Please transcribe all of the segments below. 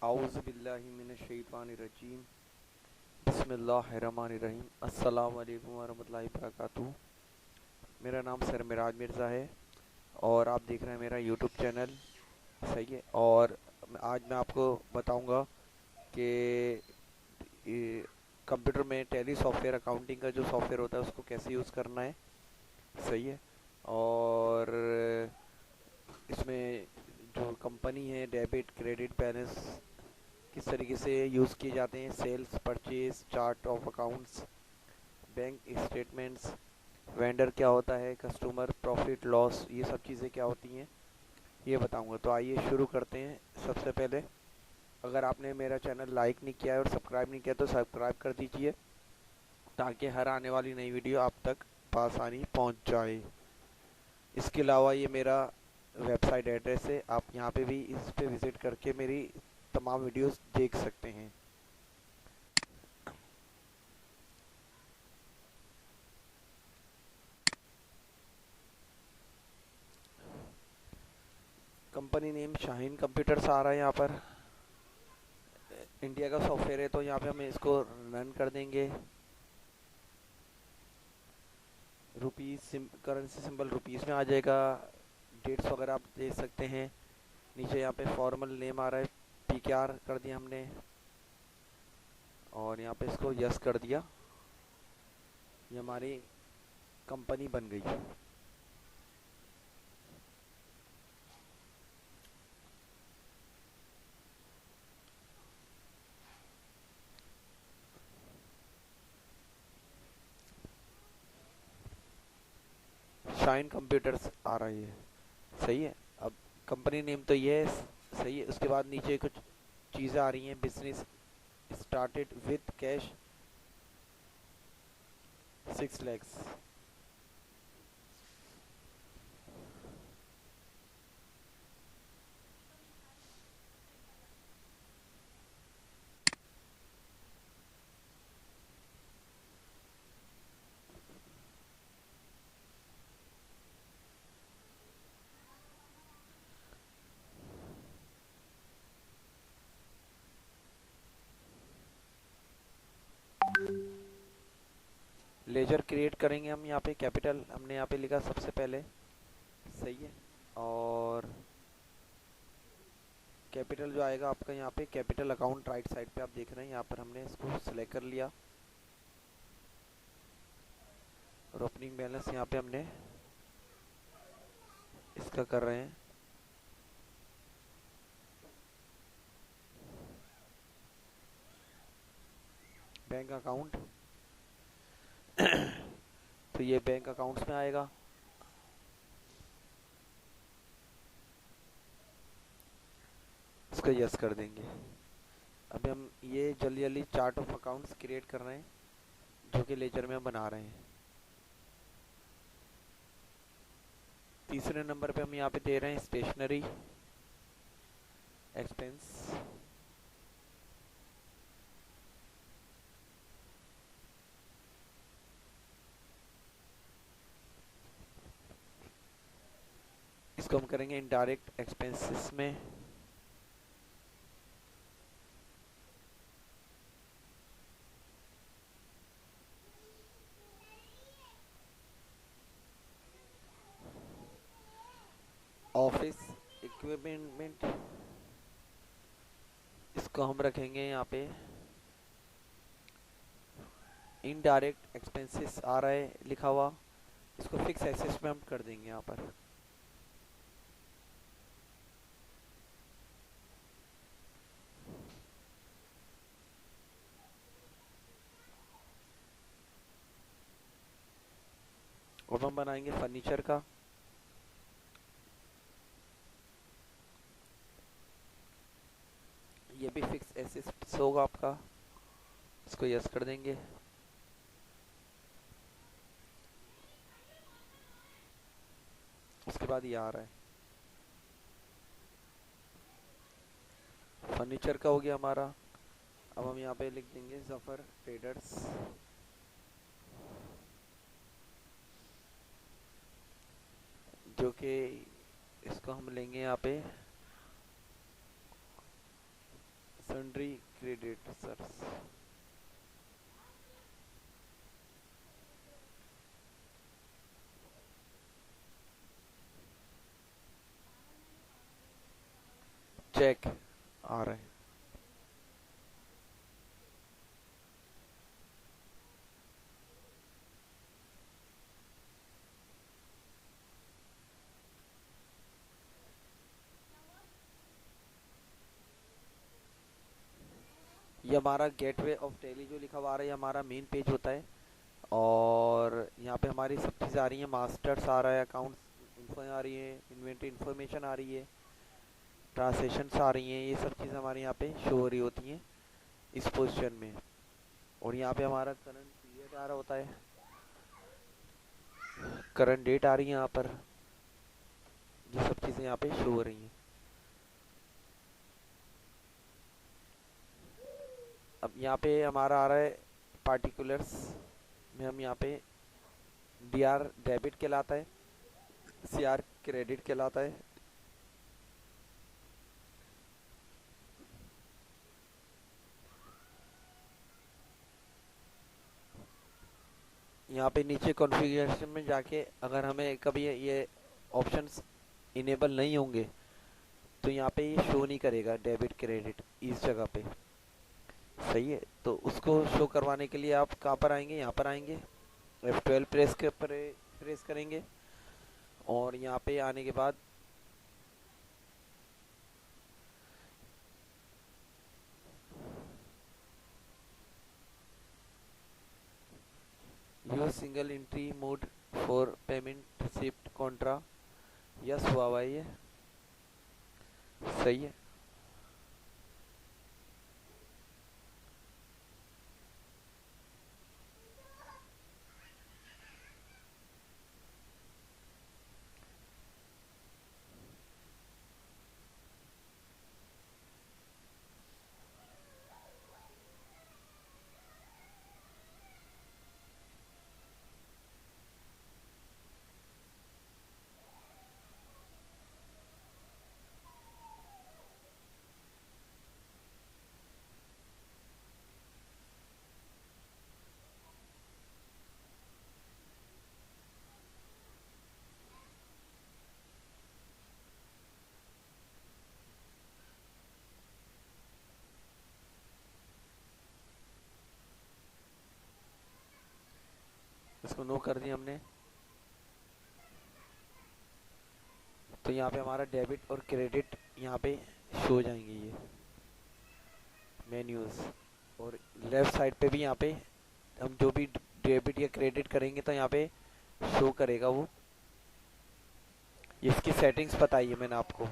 आऊज़ु बिल्लाहि मिनश शैतानिर रजीम। बिस्मिल्लाहिर्रहमानिर्रहीम। अस्सलाम वालेकुम वरहमतुल्लाहि वबरकातुहू। मेरा नाम सर मिराज मिर्ज़ा है और आप देख रहे हैं मेरा यूट्यूब चैनल। सही है। और आज मैं आपको बताऊंगा कि कंप्यूटर में टैली सॉफ्टवेयर अकाउंटिंग का जो सॉफ्टवेयर होता है उसको कैसे यूज़ करना है। सही है। और इसमें जो कंपनी है, डेबिट क्रेडिट बैलेंस किस तरीके से यूज़ किए जाते हैं, sales purchase, chart of accounts, bank statements, vendor क्या होता है, कस्टमर प्रॉफिट लॉस, ये सब चीज़ें क्या होती हैं ये बताऊंगा। तो आइए शुरू करते हैं। सबसे पहले अगर आपने मेरा चैनल लाइक नहीं किया है और सब्सक्राइब नहीं किया तो सब्सक्राइब कर दीजिए ताकि हर आने वाली नई वीडियो आप तक आसानी पहुंच जाए। इसके अलावा ये मेरा वेबसाइट एड्रेस है, आप यहाँ पे भी इस पे विज़िट करके मेरी तमाम वीडियोस देख सकते हैं। कंपनी नेम शाहीन कंप्यूटर्स आ रहा है यहाँ पर। इंडिया का सॉफ्टवेयर है तो यहाँ पे हम इसको रन कर देंगे। रुपीज़ करेंसी सिंबल रुपीज़ में आ जाएगा। डेट्स वगैरह आप देख सकते हैं। नीचे यहाँ पे फॉर्मल नेम आ रहा है, PKR कर दिया हमने और यहाँ पे इसको यस कर दिया। ये हमारी कंपनी बन गई। शाइन कंप्यूटर्स आ रही है। सही है। अब कंपनी नेम तो ये है। सही है। उसके बाद नीचे कुछ चीज़ें आ रही हैं। Business started with cash 6 lakhs। Laser create करेंगे हम। यहाँ पे कैपिटल हमने यहाँ पे लिखा सबसे पहले। सही है। और कैपिटल जो आएगा आपका यहाँ पे कैपिटल अकाउंट राइट साइड पे आप देख रहे हैं, यहाँ पर हमने इसको सिलेक्ट कर लिया। और ओपनिंग बैलेंस यहाँ पे हमने इसका कर रहे हैं। बैंक अकाउंट तो ये बैंक अकाउंट्स में आएगा। इसको यस कर देंगे। अभी हम ये जल्दी जल्दी चार्ट ऑफ अकाउंट्स क्रिएट कर रहे हैं जो कि लेजर में हम बना रहे हैं। तीसरे नंबर पे हम यहाँ पे दे रहे हैं स्टेशनरी एक्सपेंस। इसको हम करेंगे इनडायरेक्ट एक्सपेंसेस में। ऑफिस इक्विपमेंट इसको हम रखेंगे यहाँ पे इनडायरेक्ट एक्सपेंसेस आ रहा है लिखा हुआ। इसको फिक्स एसेट्स में हम कर देंगे यहाँ पर। अब हम बनाएंगे फर्नीचर का। ये भी फिक्स एसेट्स होगा आपका। इसको यस कर देंगे। उसके बाद ये आ रहा है फर्नीचर का हो गया हमारा। अब हम यहाँ पे लिख देंगे जफर ट्रेडर्स। जो कि इसको हम लेंगे यहाँ पे सन्ड्री क्रेडिटर्स। चेक आ रहे हैं। ये हमारा गेटवे ऑफ टैली जो लिखा हुआ आ रहा है, ये हमारा मेन पेज होता है। और यहाँ पे हमारी सब चीज़ें आ रही हैं, मास्टर्स आ रहा है, अकाउंट्स इन्फो आ रही है, इन्वेंट्री इन्फॉर्मेशन आ रही है, ट्रांसलेशंस आ रही हैं। ये सब चीज़ें हमारे यहाँ पे शो हो रही होती हैं इस पोजीशन में। और यहाँ पे हमारा करंट पीरियड आ रहा होता है, करंट डेट आ रही है यहाँ पर। ये सब चीज़ें यहाँ पे शो हो रही हैं। अब यहाँ पे हमारा आ रहा है पार्टिकुलर्स में, हम यहाँ पे डी आर डेबिट कहलाता है, सी आर क्रेडिट कहलाता है। यहाँ पे नीचे कॉन्फ़िगरेशन में जाके अगर हमें कभी ये ऑप्शंस इनेबल नहीं होंगे तो यहाँ पे ये शो नहीं करेगा डेबिट क्रेडिट इस जगह पे। सही है, तो उसको शो करवाने के लिए आप कहाँ पर आएंगे, यहाँ पर आएंगे, F12 प्रेस करेंगे। और यहाँ पे आने के बाद use single entry mode for payment receipt Contra, yes हुआ हुआ है ये। सही है। इसको नो कर दिया हमने। तो यहाँ पे हमारा डेबिट और क्रेडिट यहाँ पे शो हो जाएंगे ये मेन्यूज। और लेफ्ट साइड पे भी यहाँ पे हम जो भी डेबिट या क्रेडिट करेंगे तो यहाँ पे शो करेगा वो। इसकी सेटिंग्स बताई है मैंने आपको।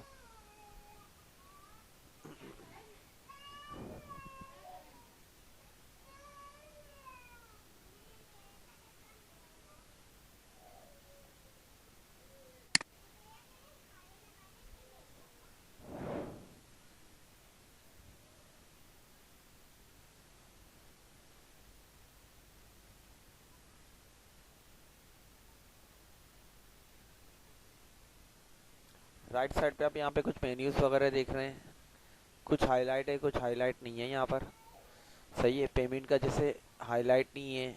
राइट साइड पे आप यहाँ पे कुछ मेन्यूज वगैरह देख रहे हैं, कुछ हाईलाइट है कुछ हाईलाइट नहीं है यहाँ पर। सही है, पेमेंट का जैसे हाईलाइट नहीं है,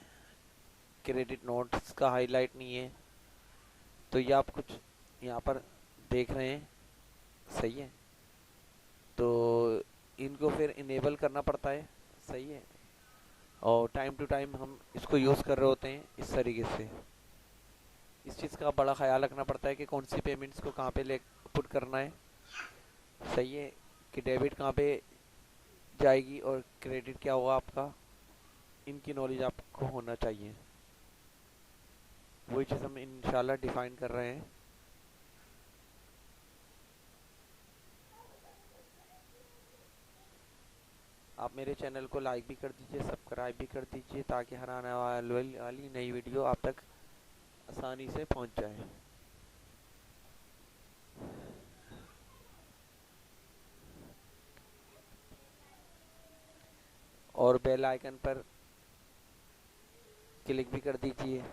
क्रेडिट नोट्स का हाईलाइट नहीं है, तो ये आप कुछ यहाँ पर देख रहे हैं। सही है, तो इनको फिर इनेबल करना पड़ता है। सही है, और टाइम टू टाइम हम इसको यूज़ कर रहे होते हैं इस तरीके से। इस चीज़ का बड़ा ख्याल रखना पड़ता है कि कौन सी पेमेंट्स को कहाँ पे ले पुट करना है। सही है, कि डेबिट कहाँ पे जाएगी और क्रेडिट क्या होगा आपका, इनकी नॉलेज आपको होना चाहिए। वही चीज़ हम इंशाल्लाह डिफाइन कर रहे हैं। आप मेरे चैनल को लाइक भी कर दीजिए, सब्सक्राइब भी कर दीजिए, ताकि हर आने वाली नई वीडियो आप तक आसानी से पहुंच जाए। और बेल आइकन पर क्लिक भी कर दीजिए।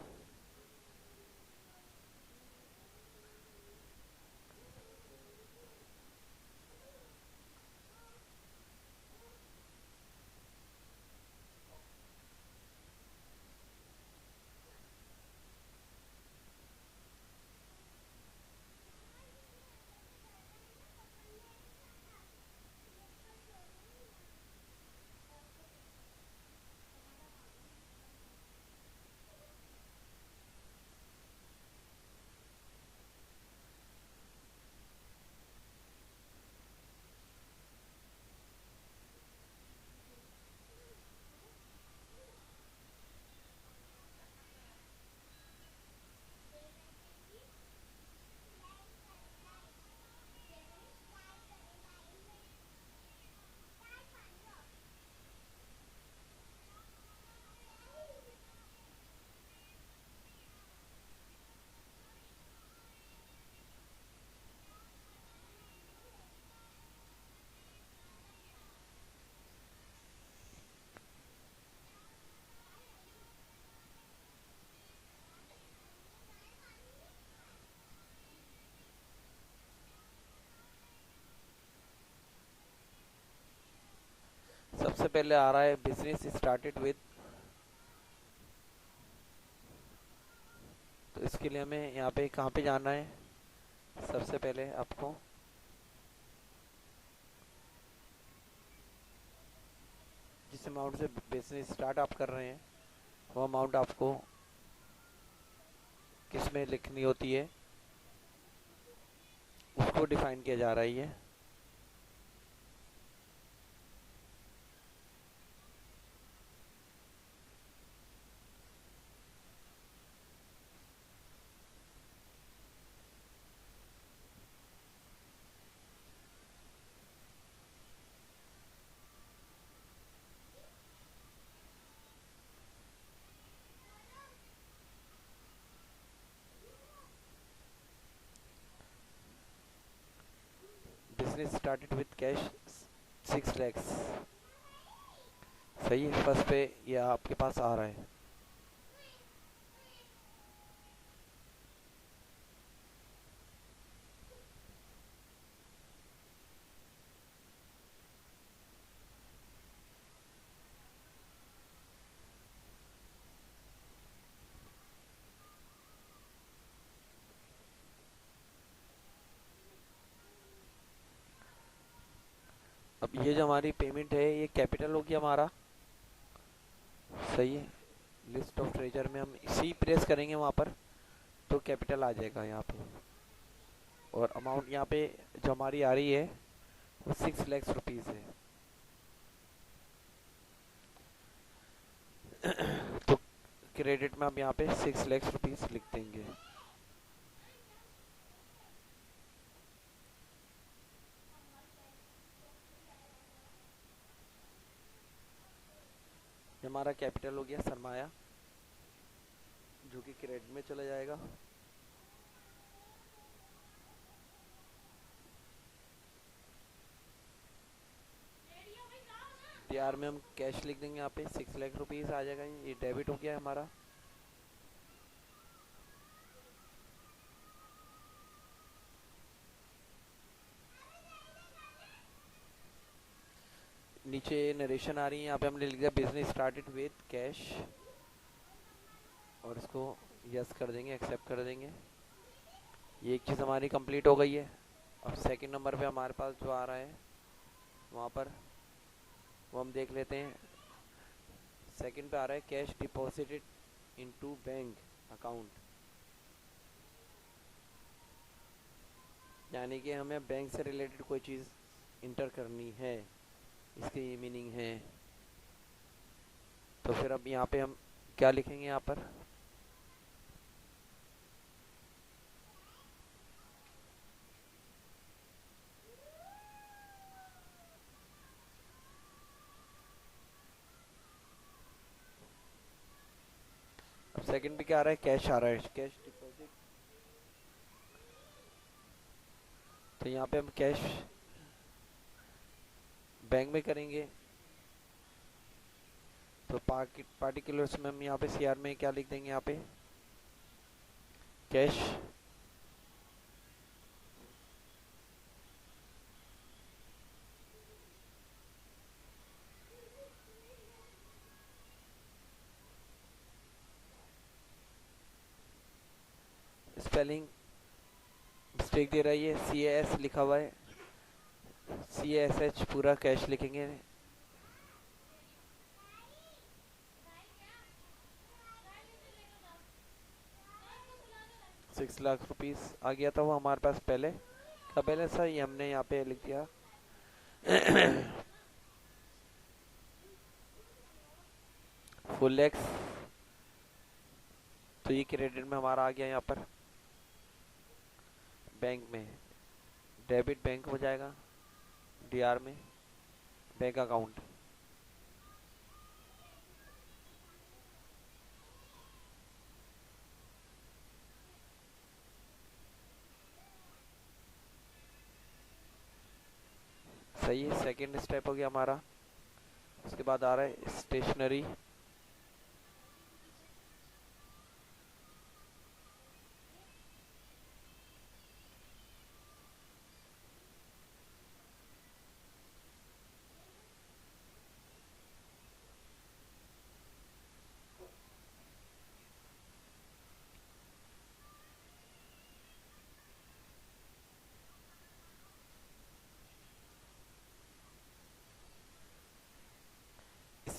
सबसे पहले आ रहा है बिजनेस स्टार्टेड विद, तो इसके लिए हमें यहाँ पे कहाँ पे जाना है, सबसे पहले आपको जिस अमाउंट से बिजनेस स्टार्ट आप कर रहे हैं वो अमाउंट आपको किस में लिखनी होती है, उसको डिफाइन किया जा रहा है ये। Business started with cash 6 lakhs, सही है, फर्स्ट पे ये आपके पास आ रहा है। अब ये जो हमारी पेमेंट है ये कैपिटल होगी हमारा, सही है। लिस्ट ऑफ ट्रेजर में हम इसी प्रेस करेंगे वहाँ पर तो कैपिटल आ जाएगा यहाँ पे, और अमाउंट यहाँ पे जो हमारी आ रही है वो 6 lakhs रुपीज़ है। तो क्रेडिट में हम यहाँ पे 6 lakhs रुपीज़ लिख देंगे। हमारा कैपिटल हो गया सरमाया, जो कि क्रेडिट में चला जाएगा। टीआर में हम कैश लिख देंगे, यहाँ पे 6 लाख रुपीज़ आ जाएगा, ये डेबिट हो गया हमारा। नीचे नरेशन आ रही है, यहाँ पे हमने लिख दिया बिजनेस स्टार्टेड विद कैश, और इसको यस कर देंगे, एक्सेप्ट कर देंगे। ये एक चीज़ हमारी कंप्लीट हो गई है। अब सेकंड नंबर पे हमारे पास जो आ रहा है वहाँ पर वो हम देख लेते हैं। सेकंड पे आ रहा है cash deposited into bank account, यानी कि हमें बैंक से रिलेटेड कोई चीज़ इंटर करनी है, इसकी ये मीनिंग है। तो फिर अब यहाँ पे हम क्या लिखेंगे, यहाँ पर अब सेकंड पे क्या आ रहा है, कैश आ रहा है, कैश डिपॉजिट। तो यहाँ पे हम कैश बैंक में करेंगे, तो पार्टिकुलर्स में हम यहाँ पे सीआर में क्या लिख देंगे, यहाँ पे कैश स्पेलिंग मिस्टेक दे रही है, CAS लिखा हुआ है, CASH पूरा कैश लिखेंगे। 6 लाख रुपीज़ आ गया था वो हमारे पास पहले का बैलेंस है, ये हमने यहाँ पे लिख दिया। फुल एक्स, तो ये क्रेडिट में हमारा आ गया यहाँ पर। बैंक में डेबिट बैंक हो जाएगा, डीआर में बैंक अकाउंट। सही है, सेकंड स्टेप हो गया हमारा। उसके बाद आ रहा है स्टेशनरी,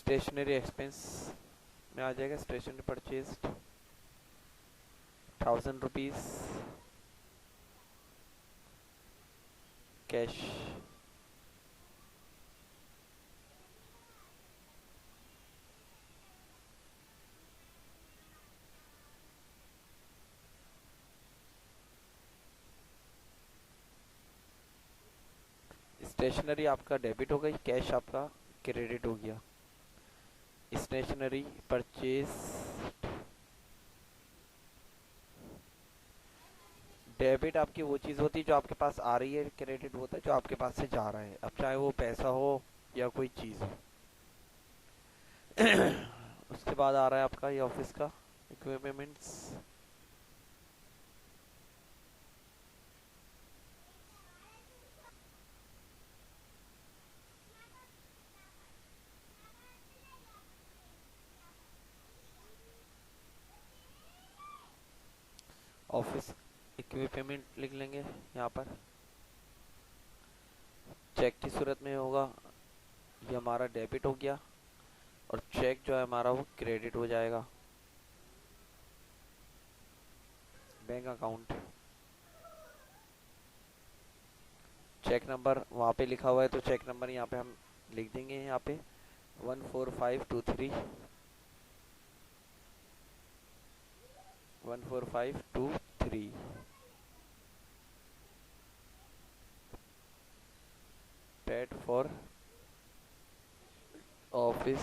स्टेशनरी एक्सपेंस में आ जाएगा, stationery purchase 1000 rupees cash. Stationery आपका डेबिट हो गई, कैश आपका क्रेडिट हो गया। स्टेशनरी परचेज डेबिट आपकी वो चीज़ होती है जो आपके पास आ रही है, क्रेडिट होता है जो आपके पास से जा रहा है, अब चाहे वो पैसा हो या कोई चीज़ हो। उसके बाद आ रहा है आपका ये ऑफिस का इक्विपमेंट्स। ऑफिस इक्विपमेंट लिख लेंगे यहाँ पर। चेक की सूरत में होगा, ये हमारा डेबिट हो गया और चेक जो है हमारा वो क्रेडिट हो जाएगा। बैंक अकाउंट, चेक नंबर वहाँ पे लिखा हुआ है तो चेक नंबर यहाँ पे हम लिख देंगे, यहाँ पे 14523 14523 पेड फॉर ऑफिस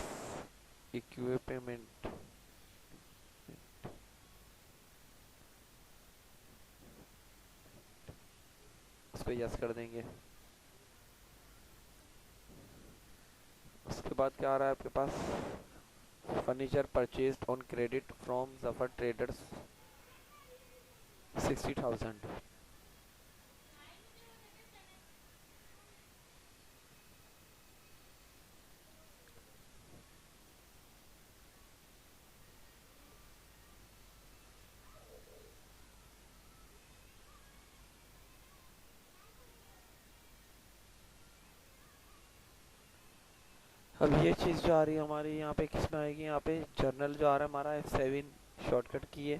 इक्विपमेंट। उसको यस कर देंगे। उसके बाद क्या आ रहा है आपके पास, furniture purchased on credit from Zafar traders 60,000। अब ये चीज़ जो आ रही है हमारी यहाँ पे किस में आएगी, यहाँ पे जर्नल जो आ रहा है हमारा F7 शॉर्टकट की है।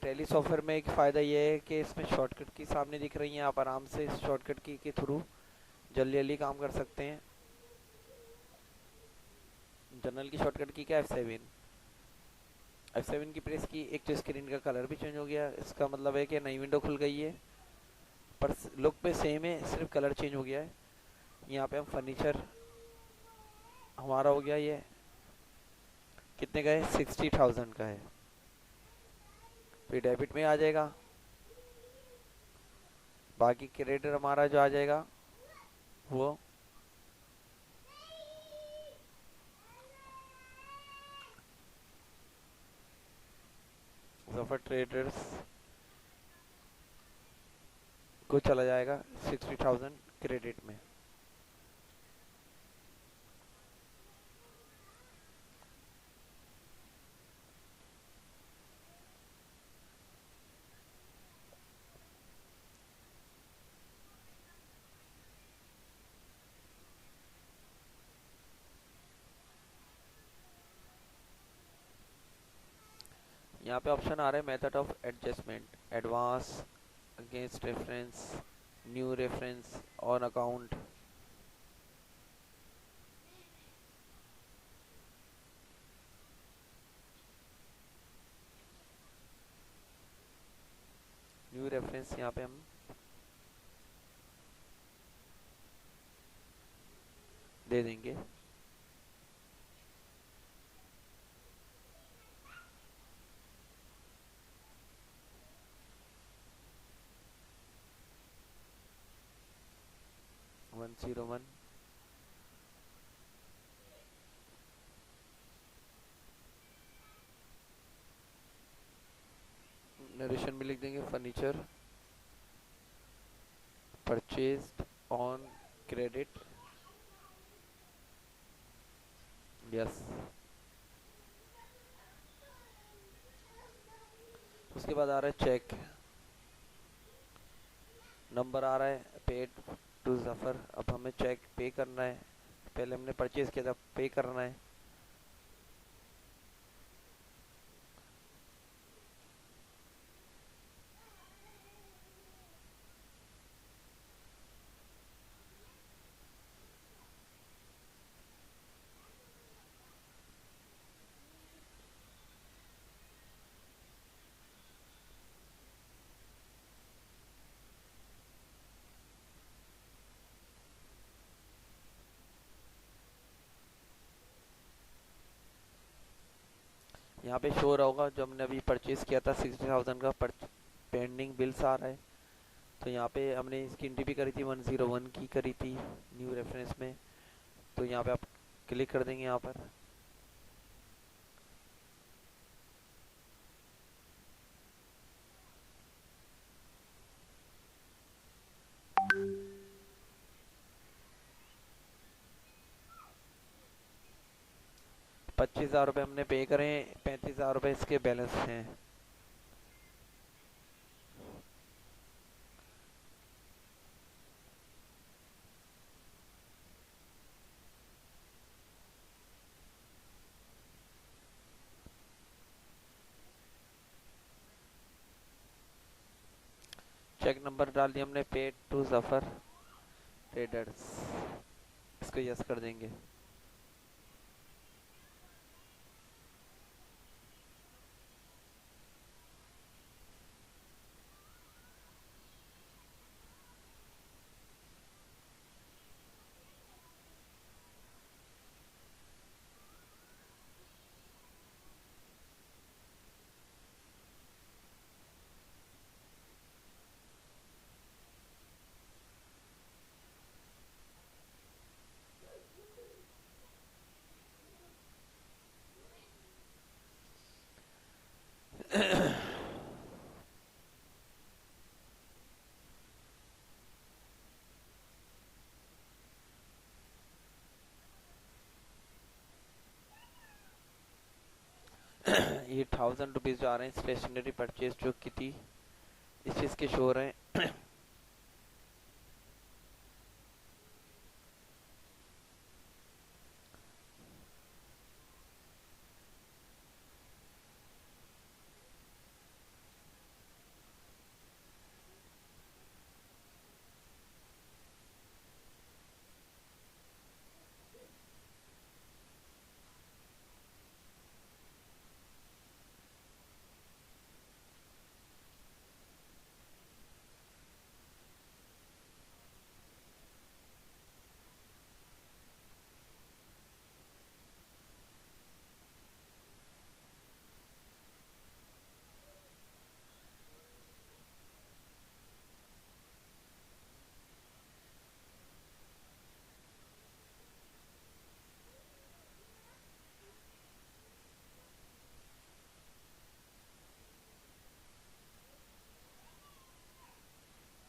टैली सॉफ्टवेयर में एक फ़ायदा ये है कि इसमें शॉर्टकट की सामने दिख रही हैं, आप आराम से इस शॉर्टकट की के थ्रू जल्दी जल्दी काम कर सकते हैं। जर्नल की शॉर्टकट की क्या, F7 की प्रेस की, एक तो स्क्रीन का कलर भी चेंज हो गया, इसका मतलब है कि नई विंडो खुल गई है, पर लुक पे सेम है, सिर्फ कलर चेंज हो गया है। यहाँ पे हम फर्नीचर हमारा हो गया, ये कितने का है, 60,000 का है, फिर डेबिट में आ जाएगा। बाकी क्रेडिट हमारा जो आ जाएगा वो जफर ट्रेडर्स को चला जाएगा 60,000 क्रेडिट में। यहाँ पे ऑप्शन आ रहे हैं method of adjustment, advance, against reference, new reference, on account. New reference यहाँ पे हम दे देंगे। वन जीरो वन नरेशन में लिख देंगे, furniture purchased on credit, yes. उसके बाद आ रहा है चेक नंबर, आ रहा है पेड टू जफर, अब हमें चेक पे करना है, पहले हमने परचेज किया था, पे करना है। यहाँ पे शो रहा होगा जो हमने अभी परचेज किया था 60,000 का पेंडिंग बिल्स आ रहा है। तो यहाँ पे हमने इसकी एंट्री भी करी थी, 101 की करी थी न्यू रेफरेंस में। तो यहाँ पे आप क्लिक कर देंगे यहाँ पर। ₹25,000 हमने पे करें, ₹35,000 इसके बैलेंस हैं। चेक नंबर डाल दिया हमने, पेड टू जफर ट्रेडर्स, इसको यस कर देंगे। ये ₹1000 जो आ रहे हैं स्टेशनरी परचेज जो की थी, इस चीज़ के शो हो रहे हैं।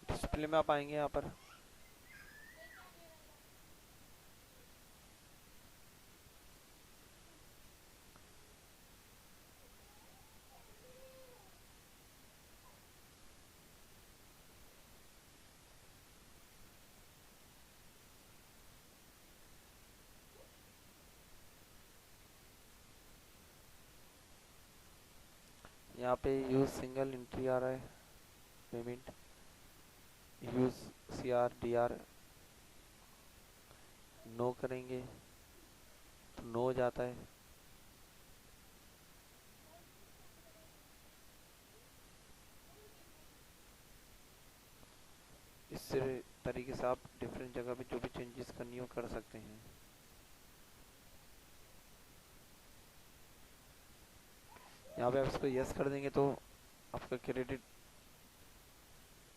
डिस्प्ले में आप आएंगे यहाँ पर, यहाँ पे यूज सिंगल एंट्री आ रहा है पेमेंट, यूज CRDR नो करेंगे तो नो हो जाता है। इस तरीके से आप डिफरेंट जगह पे जो भी चेंजेस करनी हो कर सकते हैं। यहाँ पे आप इसको यस कर देंगे तो आपका क्रेडिट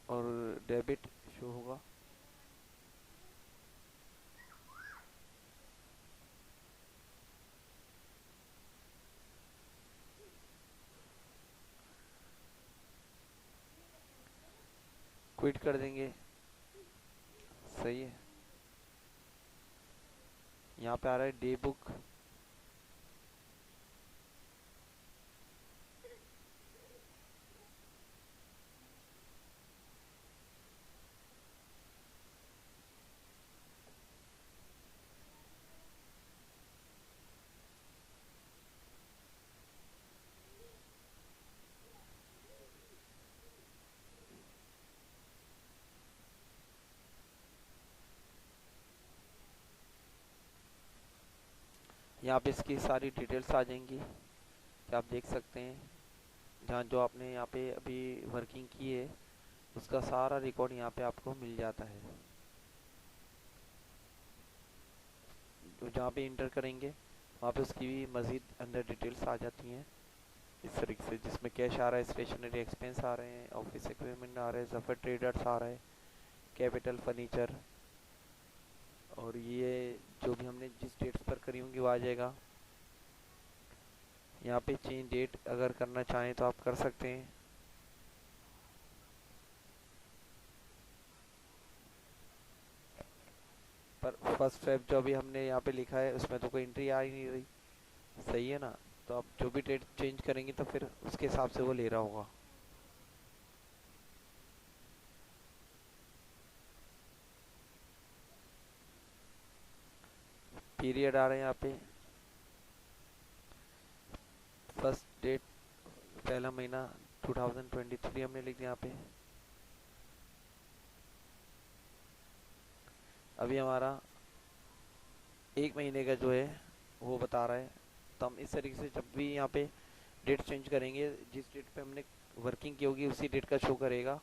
और डेबिट शो होगा। क्विट कर देंगे, सही है। यहाँ पे आ रहा है डे बुक, यहाँ पे इसकी सारी डिटेल्स आ जाएंगी कि आप देख सकते हैं। जहाँ जो आपने यहाँ पे अभी वर्किंग की है उसका सारा रिकॉर्ड यहाँ पे आपको मिल जाता है। तो जहाँ पे इंटर करेंगे वहाँ पे उसकी भी मज़ीद अंदर डिटेल्स आ जाती हैं इस तरीके से, जिसमें कैश आ रहा है, स्टेशनरी एक्सपेंस आ रहे हैं, ऑफिस इक्विपमेंट आ रहे हैं, जफर ट्रेडर्स आ रहा है, कैपिटल फर्नीचर, और ये जो भी हमने जिस डेट्स पर करी होंगी वो आ जाएगा। यहाँ पे चेंज डेट अगर करना चाहें तो आप कर सकते हैं। पर फर्स्ट फेब जो अभी हमने यहाँ पे लिखा है उसमें तो कोई एंट्री आ ही नहीं रही, सही है ना। तो आप जो भी डेट चेंज करेंगे तो फिर उसके हिसाब से वो ले रहा होगा। पीरियड आ रहे हैं यहाँ पे, फर्स्ट डेट पहला महीना 2023 हमने लिख दिया यहाँ पे। अभी हमारा एक महीने का जो है वो बता रहा है। तो हम इस तरीके से जब भी यहाँ पे डेट चेंज करेंगे, जिस डेट पे हमने वर्किंग की होगी उसी डेट का शो करेगा।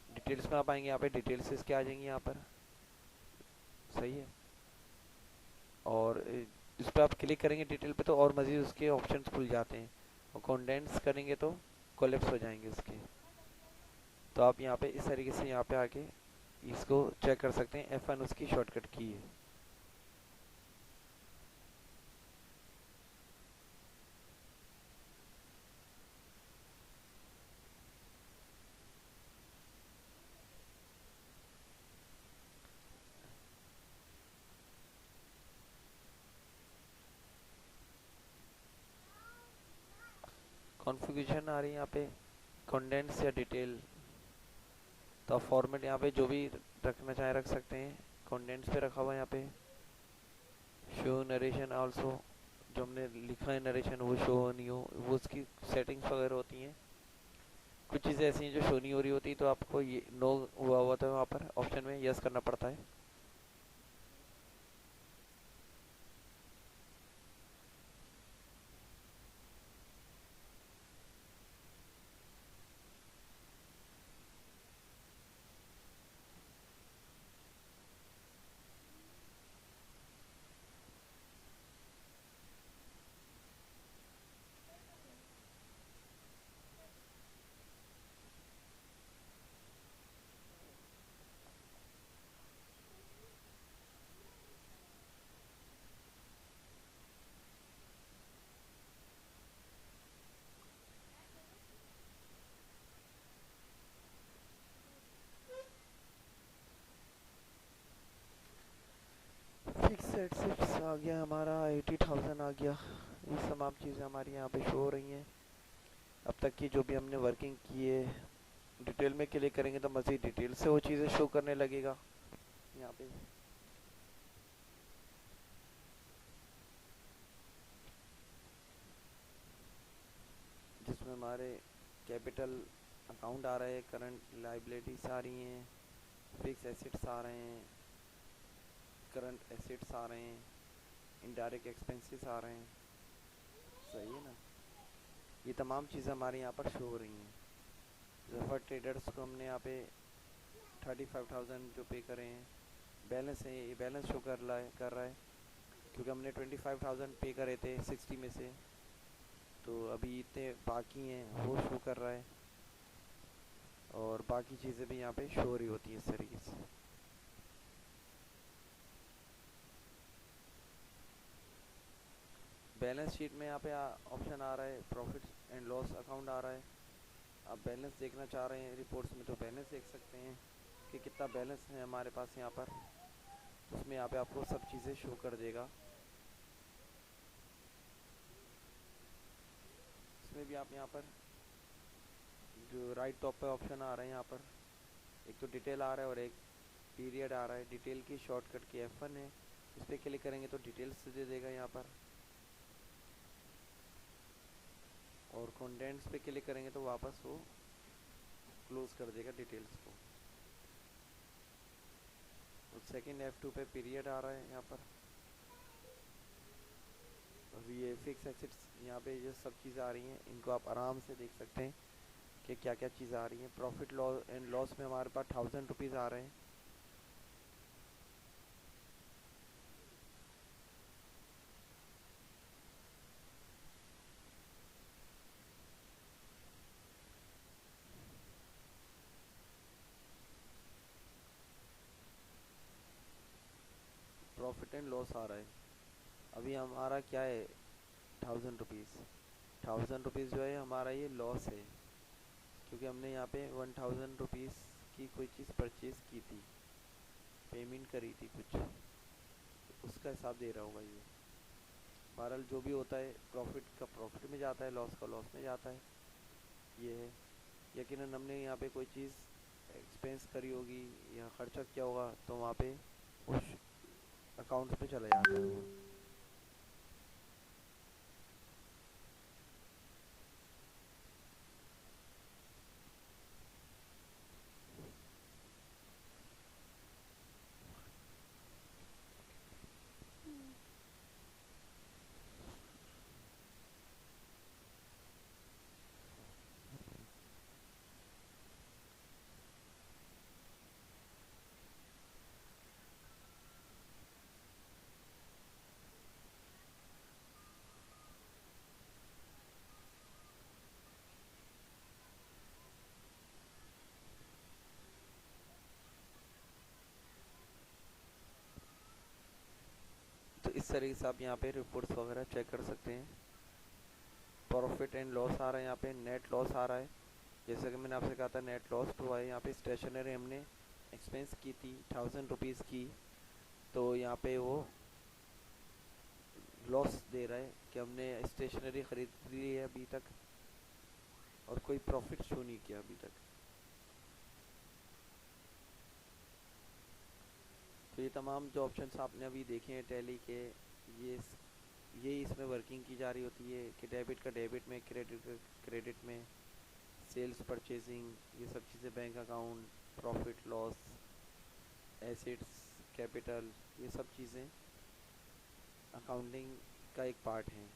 डिटेल्स में आप आएंगे, यहाँ पे डिटेल्स इसके आ जाएंगी यहाँ पर, सही है। और इस पर आप क्लिक करेंगे डिटेल पे तो और मज़ीद उसके ऑप्शंस खुल जाते हैं, और कंडेंस करेंगे तो कोलेप्स हो जाएंगे उसके। तो आप यहाँ पे इस तरीके से यहाँ पे आके इसको चेक कर सकते हैं। F1 उसकी शॉर्टकट की है। कॉन्फ़िगरेशन आ रही है यहाँ पे, कंडेंस या डिटेल। तो आप फॉर्मेट यहाँ पे जो भी रखना चाहें रख सकते हैं। कंडेंस पे रखा हुआ है यहाँ पे। शो नरेशन आल्सो, जो हमने लिखा है नरेशन वो शो नहीं हो, वो उसकी सेटिंग्स वगैरह होती हैं। कुछ चीज़ें ऐसी हैं जो शो नहीं हो रही होती, तो आपको ये नो हुआ हुआ तो वहाँ पर ऑप्शन में यस करना पड़ता है। फिक्स एसेट्स आ गया हमारा, 80,000 आ गया। ये तमाम चीज़ें हमारी यहाँ पे शो हो रही हैं अब तक की जो भी हमने वर्किंग की है। डिटेल में क्लिक करेंगे तो मज़ीद डिटेल से वो चीज़ें शो करने लगेगा यहाँ पे। जिसमें हमारे कैपिटल अकाउंट आ रहा है, करंट लाइबिलिटीज आ रही हैं, फिक्स एसेट्स आ रहे हैं, करंट एसेट्स आ रहे हैं, इनडायरेक्ट एक्सपेंसेस आ रहे हैं, सही है ना। ये तमाम चीज़ें हमारे यहाँ पर शो हो रही हैं। जफर ट्रेडर्स को हमने यहाँ पे 35,000 जो पे करे हैं, बैलेंस है, ये बैलेंस शो कर रहा है क्योंकि हमने 25,000 पे करे थे 60 में से, तो अभी इतने बाकी हैं वो शो कर रहा है। और बाकी चीज़ें भी यहाँ पे शो हो रही होती हैं इस तरीके से। बैलेंस शीट में यहाँ पे ऑप्शन आ रहा है प्रॉफिट एंड लॉस अकाउंट आ रहा है। आप बैलेंस देखना चाह रहे हैं रिपोर्ट्स में तो बैलेंस देख सकते हैं कि कितना बैलेंस है हमारे पास यहाँ पर। उसमें यहाँ पे आपको सब चीज़ें शो कर देगा। इसमें भी आप यहाँ पर जो राइट टॉप पे ऑप्शन आ रहे हैं यहाँ पर, एक तो डिटेल आ रहा है और एक पीरियड आ रहा है। डिटेल की शॉर्टकट की F1 है, इस पर क्लिक करेंगे तो डिटेल्स दे देगा यहाँ पर, और कंटेंट्स पे क्लिक करेंगे तो वापस वो क्लोज कर देगा डिटेल्स को। और सेकंड F2 पे पीरियड आ रहा है यहाँ पर। अभी ये फिक्स एसेट्स यहाँ पे जो सब चीज़ें आ रही हैं इनको आप आराम से देख सकते हैं कि क्या क्या चीज़ें आ रही हैं। प्रॉफिट लॉस एंड लॉस में हमारे पास 1000 रुपीज़ आ रहे हैं। प्रॉफिट एंड लॉस आ रहा है। अभी हमारा क्या है, 1000 रुपीज़। 1000 रुपीज़ जो है हमारा ये लॉस है, क्योंकि हमने यहाँ पे 1000 रुपीज़ की कोई चीज़ परचेज़ की थी, पेमेंट करी थी कुछ, तो उसका हिसाब दे रहा होगा ये। बहरहाल जो भी होता है, प्रॉफिट का प्रॉफिट में जाता है, लॉस का लॉस में जाता है, ये है। यकीनन हमने यहाँ पे कोई चीज़ एक्सपेंस करी होगी या खर्चा किया होगा, तो वहाँ पे उस अकाउंट पे चला जाता है वो। तो इस तरीके से आप यहाँ पे रिपोर्ट्स वगैरह चेक कर सकते हैं। प्रॉफिट एंड लॉस आ रहा है, यहाँ पे नेट लॉस आ रहा है। जैसा कि मैंने आपसे कहा था नेट लॉस तो है। यहाँ पे स्टेशनरी हमने एक्सपेंस की थी 1000 रुपीज़ की, तो यहाँ पे वो लॉस दे रहा है कि हमने स्टेशनरी खरीद ली है अभी तक और कोई प्रॉफिट शो नहीं किया अभी तक। तो ये तमाम जो ऑप्शंस आपने अभी देखे हैं टैली के, ये ये इसमें वर्किंग की जा रही होती है कि डेबिट का डेबिट में, क्रेडिट का क्रेडिट में, सेल्स परचेजिंग, ये सब चीज़ें, bank account, profit loss, assets, capital, ये सब चीज़ें अकाउंटिंग का एक पार्ट है।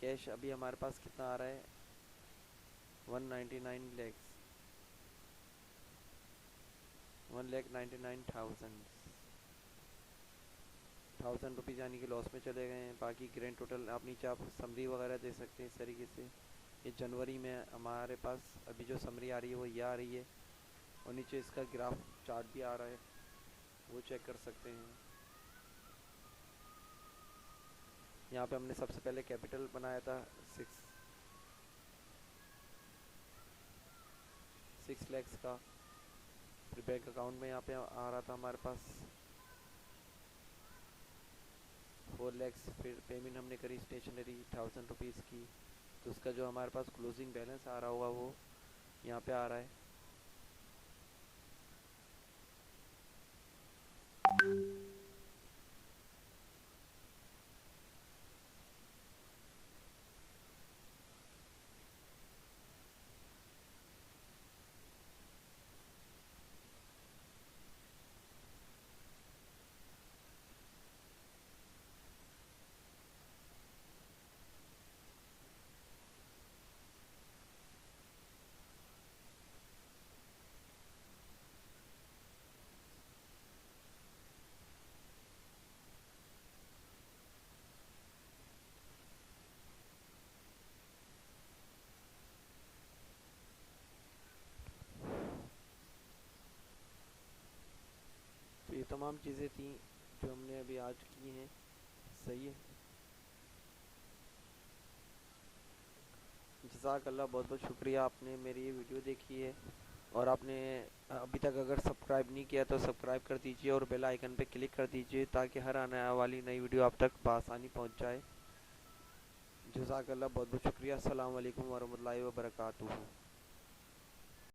कैश अभी हमारे पास कितना आ रहा है, 199 लैक्स, 1,99,000। 1000 रुपीज़ यानी कि लॉस में चले गए हैं। बाकी ग्रैंड टोटल आप नीचे आप समरी वगैरह दे सकते हैं इस तरीके से। ये जनवरी में हमारे पास अभी जो समरी आ रही है वो ये आ रही है, और नीचे इसका ग्राफ चार्ट भी आ रहा है, वो चेक कर सकते हैं। यहाँ पे हमने सबसे पहले कैपिटल बनाया था 6 लैक्स का। फिर बैंक अकाउंट में यहाँ पे आ रहा था हमारे पास 4 लैक्स। फिर पेमेंट हमने करी स्टेशनरी 1000 रुपीज़ की, तो उसका जो हमारे पास क्लोजिंग बैलेंस आ रहा होगा वो यहाँ पे आ रहा है। तो ये तमाम चीज़ें थी जो हमने अभी आज की हैं। सही है, जज़ाकल्लाह, बहुत बहुत शुक्रिया, आपने मेरी ये वीडियो देखी है। और आपने अभी तक अगर सब्सक्राइब नहीं किया तो सब्सक्राइब कर दीजिए और बेल आइकन पे क्लिक कर दीजिए, ताकि हर आने वाली नई वीडियो आप तक बआसानी पहुंच जाए। जज़ाकल्लाह, बहुत बहुत शुक्रिया। अस्सलाम वालेकुम वरहमतुल्लाहि वबरकातुहू।